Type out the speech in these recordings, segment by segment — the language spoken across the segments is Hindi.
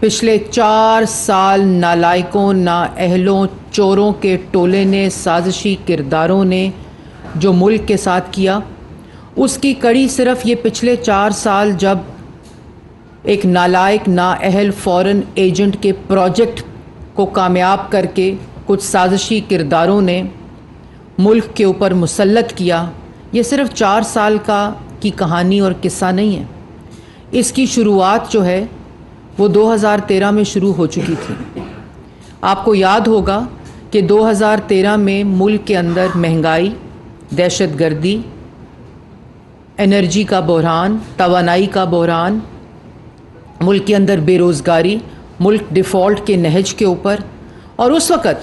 पिछले 4 साल नालायकों, नाअहलों, चोरों के टोले ने, साजिशी किरदारों ने जो मुल्क के साथ किया, उसकी कड़ी सिर्फ ये पिछले 4 साल जब एक नालायक, नाअहल फॉरेन एजेंट के प्रोजेक्ट को कामयाब करके कुछ साजिशी किरदारों ने मुल्क के ऊपर मुसल्लत किया। ये सिर्फ 4 साल की कहानी और किस्सा नहीं है। इसकी शुरुआत जो है वो 2013 में शुरू हो चुकी थी। आपको याद होगा कि 2013 में मुल्क के अंदर महंगाई, दहशतगर्दी, एनर्जी का बहरान, तवानाई का बहरान, मुल्क के अंदर बेरोज़गारी, मुल्क डिफ़ॉल्ट के नहज के ऊपर। और उस वक़्त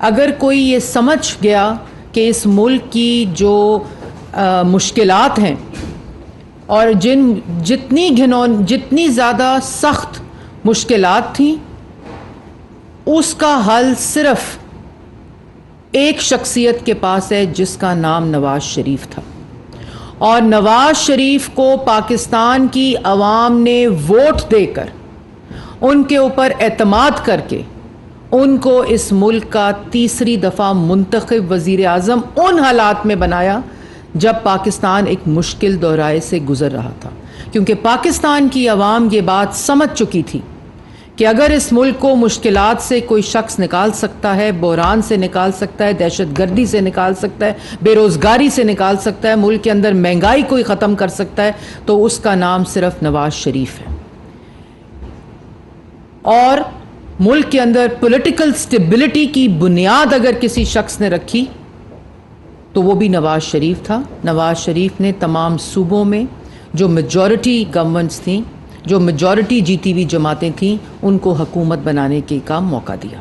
अगर कोई ये समझ गया कि इस मुल्क की जो मुश्किलात हैं और जितनी ज़्यादा सख्त मुश्किलात थीं, उसका हल सिर्फ एक शख्सियत के पास है जिसका नाम नवाज़ शरीफ था। और नवाज़ शरीफ को पाकिस्तान की आवाम ने वोट देकर, उनके ऊपर एतमाद करके, उनको इस मुल्क का तीसरी दफ़ा मुंतखब वज़ीर आज़म उन हालात में बनाया जब पाकिस्तान एक मुश्किल दौराए से गुज़र रहा था। क्योंकि पाकिस्तान की आवाम ये बात समझ चुकी थी कि अगर इस मुल्क को मुश्किलात से कोई शख्स निकाल सकता है, बहरान से निकाल सकता है, दहशतगर्दी से निकाल सकता है, बेरोज़गारी से निकाल सकता है, मुल्क के अंदर महंगाई कोई ख़त्म कर सकता है, तो उसका नाम सिर्फ नवाज़ शरीफ है। और मुल्क के अंदर पॉलिटिकल स्टेबिलिटी की बुनियाद अगर किसी शख्स ने रखी तो वो भी नवाज़ शरीफ था। नवाज़ शरीफ ने तमाम सूबों में जो मेजॉरिटी गवर्नमेंट्स थीं, जो मेजॉरिटी जीती हुई जमातें थीं, उनको हुकूमत बनाने का मौका दिया।